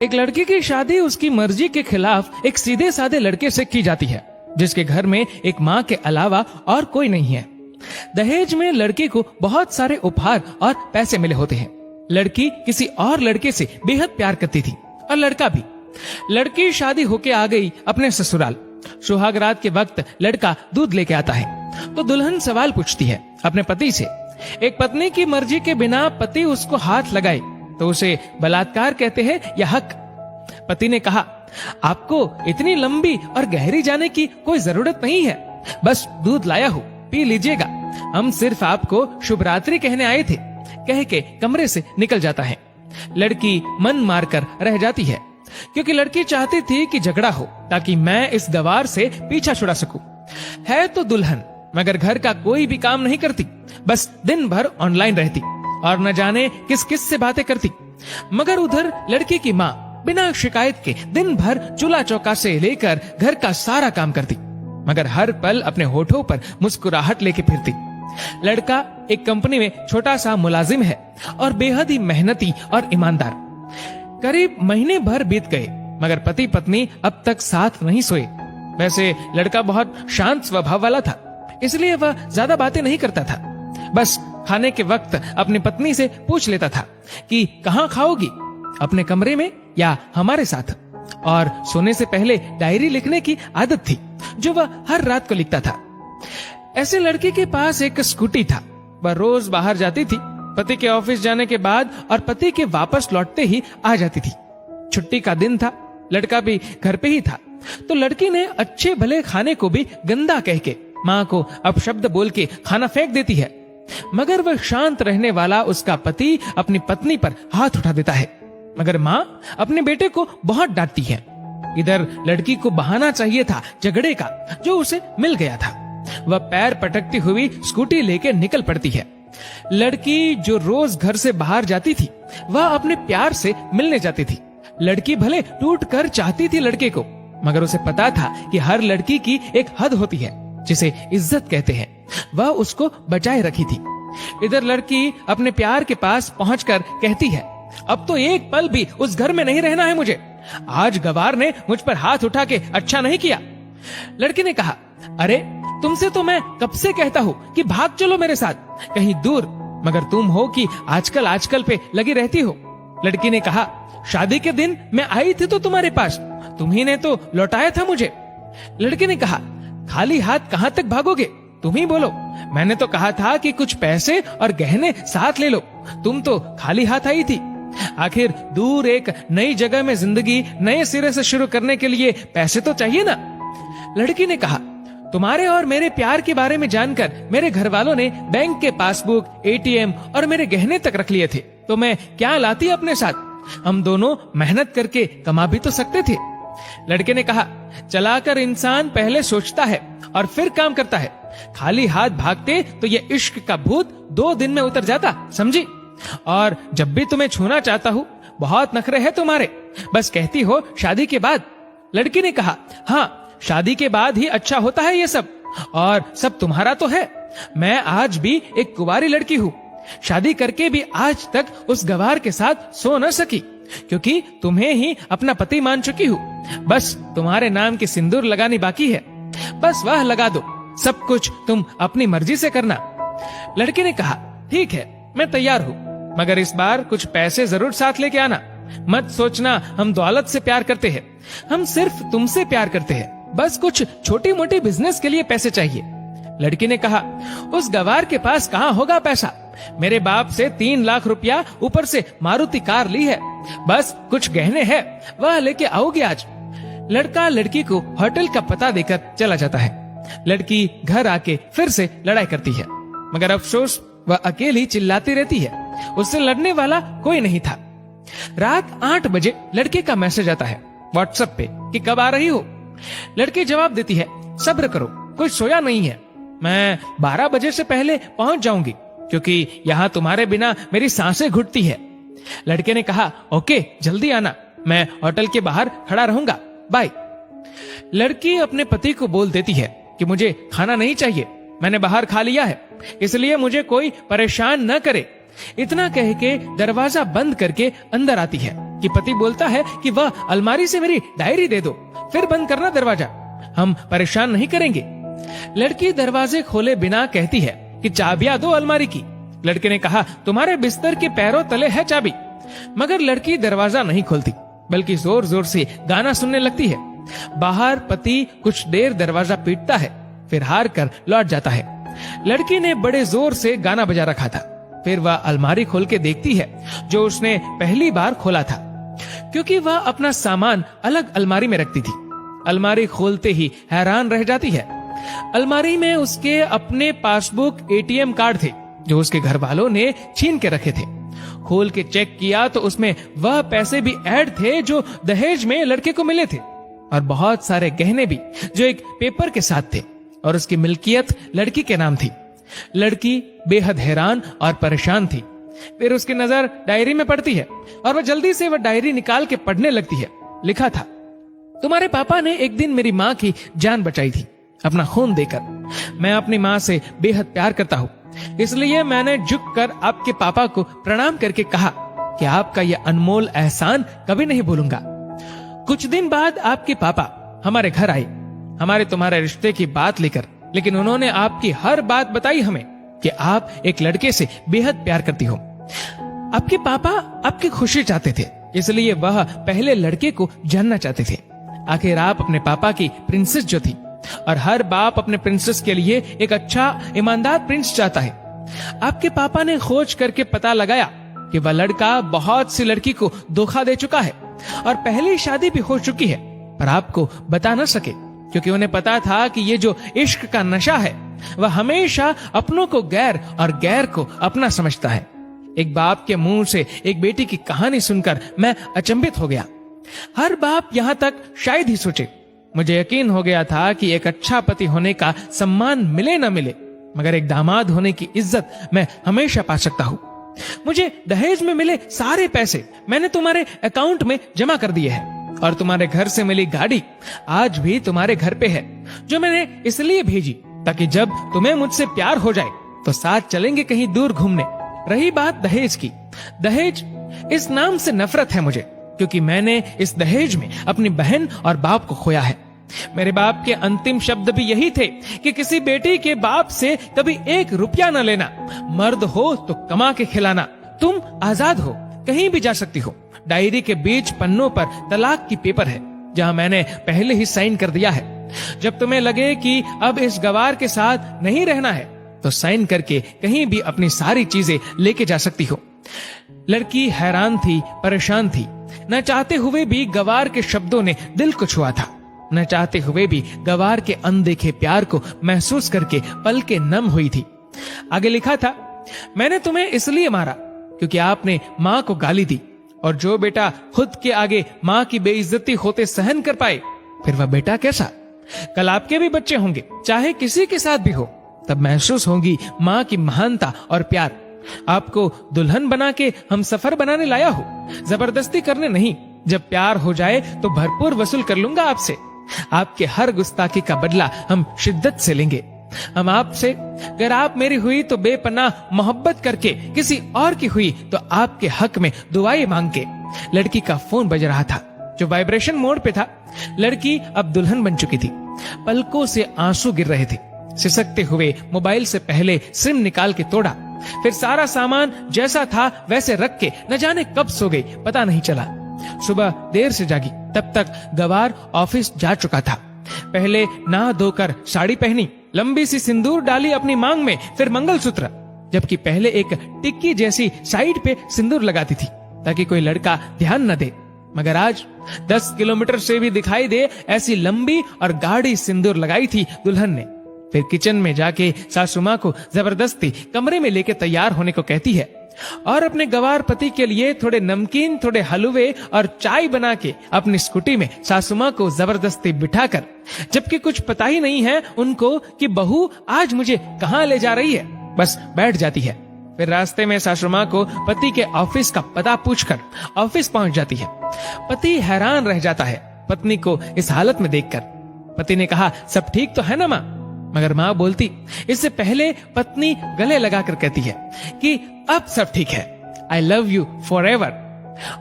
एक लड़की की शादी उसकी मर्जी के खिलाफ एक सीधे साधे लड़के से की जाती है, जिसके घर में एक माँ के अलावा और कोई नहीं है। दहेज में लड़की को बहुत सारे उपहार और पैसे मिले होते हैं। लड़की किसी और लड़के से बेहद प्यार करती थी और लड़का भी। लड़की शादी होके आ गई अपने ससुराल। सुहागरात के वक्त लड़का दूध लेके आता है तो दुल्हन सवाल पूछती है अपने पति से। एक पत्नी की मर्जी के बिना पति उसको हाथ लगाए तो उसे बलात्कार कहते हैं या हक। पति ने कहा, आपको इतनी लंबी और गहरी जाने की कोई जरूरत नहीं है, बस दूध लाया हूँ, पी लीजिएगा, हम सिर्फ आपको शुभ रात्रि कहने आए थे, कह के कमरे से निकल जाता है। लड़की मन मारकर रह जाती है क्योंकि लड़की चाहती थी कि झगड़ा हो ताकि मैं इस गवार से पीछा छुड़ा सकूं। है तो दुल्हन मगर घर का कोई भी काम नहीं करती, बस दिन भर ऑनलाइन रहती और न जाने किस किस से बातें करती। मगर उधर लड़की की माँ बिना शिकायत के दिन भर चूल्हा चौका से लेकर घर का सारा काम करती, मगर हर पल अपने होठों पर मुस्कुराहट लेके फिरती। लड़का एक कंपनी में छोटा सा मुलाजिम है और बेहद ही मेहनती और ईमानदार। करीब महीने भर बीत गए मगर पति पत्नी अब तक साथ नहीं सोए। वैसे लड़का बहुत शांत स्वभाव वाला था, इसलिए वह ज्यादा बातें नहीं करता था। बस खाने के वक्त अपनी पत्नी से पूछ लेता था कि कहाँ खाओगी, अपने कमरे में या हमारे साथ। और सोने से पहले डायरी लिखने की आदत थी जो वह हर रात को लिखता था। ऐसे लड़के के पास एक स्कूटी था। वह रोज बाहर जाती थी, पति के ऑफिस जाने के बाद और पति के वापस लौटते ही आ जाती थी। छुट्टी का दिन था, लड़का भी घर पे ही था, तो लड़की ने अच्छे भले खाने को भी गंदा कह के माँ को अपशब्द बोल के खाना फेंक देती है। मगर वह शांत रहने वाला उसका पति अपनी पत्नी पर हाथ उठा देता है, मगर माँ अपने बेटे को बहुत डांटती है। इधर लड़की को बहाना चाहिए था झगड़े का जो उसे मिल गया था। वह पैर पटकती हुई स्कूटी लेके निकल पड़ती है। लड़की जो रोज घर से बाहर जाती थी वह अपने प्यार से मिलने जाती थी। लड़की भले टूट कर चाहती थी लड़के को, मगर उसे पता था कि हर लड़की की एक हद होती है जिसे इज्जत कहते हैं, वह उसको बचाए रखी थी। इधर लड़की अपने प्यार के पास पहुंचकर कहती है, अब तो एक पल भी उस घर में नहीं रहना है मुझे। आज गवार ने मुझ पर हाथ उठा के अच्छा नहीं किया। लड़की ने कहा, अरे तुमसे तो मैं कब से कहता हूँ कि भाग चलो मेरे साथ कहीं दूर, मगर तुम हो कि आजकल पे लगी रहती हो। लड़की ने कहा, शादी के दिन मैं आई थी तो तुम्हारे पास, तुम्ही ने तो लौटाया था मुझे। लड़के ने कहा, खाली हाथ कहाँ तक भागोगे, तुम ही बोलो। मैंने तो कहा था कि कुछ पैसे और गहने साथ ले लो, तुम तो खाली हाथ आई थी। आखिर दूर एक नई जगह में जिंदगी नए सिरे से शुरू करने के लिए पैसे तो चाहिए ना। लड़की ने कहा, तुम्हारे और मेरे प्यार के बारे में जानकर मेरे घर वालों ने बैंक के पासबुक, एटीएम और मेरे गहने तक रख लिए थे, तो मैं क्या लाती अपने साथ, हम दोनों मेहनत करके कमा भी तो सकते थे। लड़के ने कहा, चलाकर इंसान पहले सोचता है और फिर काम करता है, खाली हाथ भागते तो ये इश्क का भूत 2 दिन में उतर जाता, समझी। और जब भी तुम्हें छूना चाहता हूँ बहुत नखरे हैं तुम्हारे, बस कहती हो शादी के बाद। लड़की ने कहा, हाँ शादी के बाद ही अच्छा होता है ये सब, और सब तुम्हारा तो है। मैं आज भी एक कुंवारी लड़की हूँ, शादी करके भी आज तक उस गवार के साथ सो न सकी क्योंकि तुम्हें ही अपना पति मान चुकी हूँ। बस तुम्हारे नाम की सिंदूर लगानी बाकी है, बस वह लगा दो, सब कुछ तुम अपनी मर्जी से करना। लड़की ने कहा, ठीक है मैं तैयार हूँ, मगर इस बार कुछ पैसे जरूर साथ लेके आना। मत सोचना हम दौलत से प्यार करते हैं, हम सिर्फ तुमसे प्यार करते हैं, बस कुछ छोटी मोटी बिजनेस के लिए पैसे चाहिए। लड़की ने कहा, उस गवार के पास कहाँ होगा पैसा, मेरे बाप से 3 लाख रुपया ऊपर से मारुति कार ली है, बस कुछ गहने हैं वह लेके आओगे आज। लड़का लड़की को होटल का पता देकर चला जाता है। लड़की घर आके फिर से लड़ाई करती है, मगर अफसोस वह अकेली चिल्लाती रहती है, उससे लड़ने वाला कोई नहीं था। रात 8 बजे लड़के का मैसेज आता है व्हाट्सएप पे कि कब आ रही हो। लड़की जवाब देती है, सब्र करो, कुछ सोया नहीं है, मैं 12 बजे से पहले पहुंच जाऊंगी क्योंकि यहाँ तुम्हारे बिना मेरी सांसें घुटती है। लड़के ने कहा, ओके जल्दी आना, मैं होटल के बाहर खड़ा रहूंगा, बाय। लड़की अपने पति को बोल देती है कि मुझे खाना नहीं चाहिए, मैंने बाहर खा लिया है, इसलिए मुझे कोई परेशान न करे। इतना कह के दरवाजा बंद करके अंदर आती है कि पति बोलता है कि वह अलमारी से मेरी डायरी दे दो, फिर बंद करना दरवाजा, हम परेशान नहीं करेंगे। लड़की दरवाजे खोले बिना कहती है कि चाबियां दो अलमारी की। लड़के ने कहा, तुम्हारे बिस्तर के पैरों तले है चाबी। मगर लड़की दरवाजा नहीं खोलती, बल्कि जोर जोर से गाना सुनने लगती है। बाहर पति कुछ देर दरवाजा पीटता है, फिर हार कर लौट जाता है। लड़की ने बड़े जोर से गाना बजा रखा था। फिर वह अलमारी खोल के देखती है, जो उसने पहली बार खोला था, क्योंकि वह अपना सामान अलग अलमारी में रखती थी। अलमारी खोलते ही हैरान रह जाती है। अलमारी में उसके अपने पासबुक, एटीएम कार्ड थे, जो उसके घर वालों ने छीन के रखे थे। खोल के चेक किया तो उसमें वह पैसे भी ऐड थे जो दहेज में लड़के को मिले थे, और बहुत सारे गहने भी जो एक पेपर के साथ थे, और उसकी मिल्कियत लड़की के नाम थी। लड़की बेहद हैरान और परेशान थी। फिर उसकी नजर डायरी में पड़ती है और वह जल्दी से वह डायरी निकाल के पढ़ने लगती है। लिखा था, तुम्हारे पापा ने एक दिन मेरी माँ की जान बचाई थी, अपना खून देकर। मैं अपनी माँ से बेहद प्यार करता हूँ, इसलिए मैंने झुककर आपके पापा को प्रणाम करके कहा कि आपका यह अनमोल एहसान कभी नहीं भूलूंगा। कुछ दिन बाद आपके पापा हमारे घर आए, हमारे तुम्हारे रिश्ते की बात लेकर, लेकिन उन्होंने आपकी हर बात बताई हमें कि आप एक लड़के से बेहद प्यार करती हो। आपके पापा आपकी खुशी चाहते थे, इसलिए वह पहले लड़के को जानना चाहते थे। आखिर आप अपने पापा की प्रिंसेस जो थी, और हर बाप अपने प्रिंसेस के लिए एक अच्छा ईमानदार प्रिंस चाहता है। आपके पापा ने खोज करके पता लगाया कि वह लड़का बहुत सी लड़की को धोखा दे चुका है और पहले शादी भी हो चुकी है, पर आपको बता न सके, क्योंकि उन्हें पता था कि ये जो इश्क का नशा है वह हमेशा अपनों को गैर और गैर को अपना समझता है। एक बाप के मुंह से एक बेटी की कहानी सुनकर मैं अचंभित हो गया। हर बाप यहाँ तक शायद ही सोचे। मुझे यकीन हो गया था कि एक अच्छा पति होने का सम्मान मिले न मिले, मगर एक दामाद होने की इज्जत मैं हमेशा पा सकता हूँ। मुझे दहेज में मिले सारे पैसे मैंने तुम्हारे अकाउंट में जमा कर दिए हैं, और तुम्हारे घर से मिली गाड़ी आज भी तुम्हारे घर पे है, जो मैंने इसलिए भेजी ताकि जब तुम्हें मुझसे प्यार हो जाए तो साथ चलेंगे कहीं दूर घूमने। रही बात दहेज की, दहेज इस नाम से नफरत है मुझे, क्योंकि मैंने इस दहेज में अपनी बहन और बाप को खोया है। मेरे बाप के अंतिम शब्द भी यही थे कि किसी बेटी के बाप से कभी 1 रुपया न लेना, मर्द हो तो कमा के खिलाना, तुम आजाद हो, कहीं भी जा सकती हो। डायरी के बीच पन्नों पर तलाक की पेपर है, जहां मैंने पहले ही साइन कर दिया है। जब तुम्हें लगे कि अब इस गवार के साथ नहीं रहना है, तो साइन करके कहीं भी अपनी सारी चीजें लेके जा सकती हो। लड़की हैरान थी, परेशान थी। न चाहते हुए भी गवार के शब्दों ने दिल को छुआ था। न चाहते हुए भी गवार के अनदेखे प्यार को महसूस करके पलकें नम हुई थी। आगे लिखा था, मैंने तुम्हें इसलिए मारा क्योंकि आपने माँ को गाली दी, और जो बेटा खुद के आगे माँ की बेइज्जती होते सहन कर पाए, फिर वह बेटा कैसा? कल आपके भी बच्चे होंगे, चाहे किसी के साथ भी हो, तब महसूस होगी माँ की महानता और प्यार। आपको दुल्हन बना के हम सफर बनाने लाया हो, जबरदस्ती करने नहीं। जब प्यार हो जाए तो भरपूर वसूल कर लूंगा आपसे। आपके हर गुस्ताखी का बदला हम शिद्दत से लेंगे। हम आपसे, अगर आप मेरी हुई तो बेपनाह मोहब्बत करके, किसी और की हुई तो आपके हक में दुआएं मांग के। लड़की का फोन बज रहा था, जो वाइब्रेशन मोड पे था। लड़की अब दुल्हन बन चुकी थी। पलकों से आंसू गिर रहे थे। सिसकते हुए मोबाइल से पहले सिम निकाल के तोड़ा, फिर सारा सामान जैसा था वैसे रख के न जाने कब सो गई, पता नहीं चला। सुबह देर से जागी, तब तक गवार ऑफिस जा चुका था। पहले नहा धोकर साड़ी पहनी, लंबी सी सिंदूर डाली अपनी मांग में, फिर मंगलसूत्र, जबकि पहले एक टिक्की जैसी साइड पे सिंदूर लगाती थी ताकि कोई लड़का ध्यान न दे। मगर आज 10 किलोमीटर से भी दिखाई दे ऐसी लंबी और गाढ़ी सिंदूर लगाई थी दुल्हन ने। फिर किचन में जाके सासू माँ को जबरदस्ती कमरे में लेके तैयार होने को कहती है, और अपने गवार पति के लिए थोड़े नमकीन, थोड़े हलवे और चाय बना के अपनी स्कूटी में सासू माँ को जबरदस्ती बिठाकर, जबकि कुछ पता ही नहीं है उनको कि बहू आज मुझे कहाँ ले जा रही है, बस बैठ जाती है। फिर रास्ते में सासू माँ को पति के ऑफिस का पता पूछकर ऑफिस पहुंच जाती है। पति हैरान रह जाता है पत्नी को इस हालत में देखकर। पति ने कहा, सब ठीक तो है ना माँ? मगर माँ बोलती, इससे पहले पत्नी गले लगाकर कहती है कि अब सब ठीक है, I love you for ever.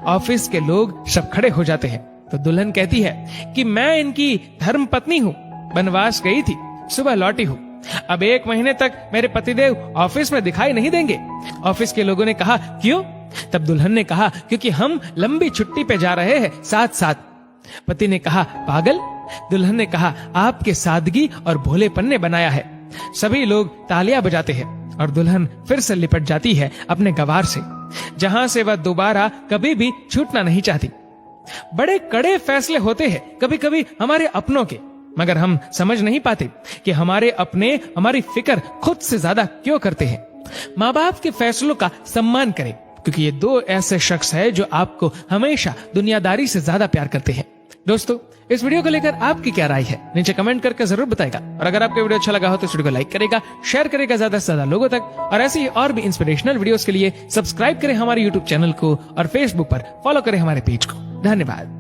Office के लोग सब खड़े हो जाते हैं तो दुल्हन कहती है कि मैं इनकी धर्म पत्नी हूँ, वनवास गई थी, सुबह लौटी हूँ, अब 1 महीने तक मेरे पतिदेव ऑफिस में दिखाई नहीं देंगे। ऑफिस के लोगों ने कहा क्यों? तब दुल्हन ने कहा क्योंकि हम लंबी छुट्टी पे जा रहे हैं साथ साथ। पति ने कहा पागल? दुल्हन ने कहा आपके सादगी और भोलेपन ने बनाया है। सभी लोग तालियां बजाते हैं और दुल्हन फिर से लिपट जाती है अपने गवार से, जहां से वह दोबारा कभी भी छूटना नहीं चाहती। बड़े कड़े फैसले होते हैं कभी कभी हमारे अपनों के, मगर हम समझ नहीं पाते कि हमारे अपने हमारी फिक्र खुद से ज्यादा क्यों करते हैं। माँ बाप के फैसलों का सम्मान करें, क्योंकि ये 2 ऐसे शख्स हैं जो आपको हमेशा दुनियादारी से ज्यादा प्यार करते हैं। दोस्तों, इस वीडियो को लेकर आपकी क्या राय है नीचे कमेंट करके जरूर बताएगा। और अगर आपको वीडियो अच्छा लगा हो तो इस वीडियो को लाइक करेगा, शेयर करेगा ज्यादा से ज्यादा लोगों तक। और ऐसी और भी इंस्पिरेशनल वीडियोस के लिए सब्सक्राइब करें हमारे यूट्यूब चैनल को और फेसबुक पर फॉलो करें हमारे पेज को। धन्यवाद।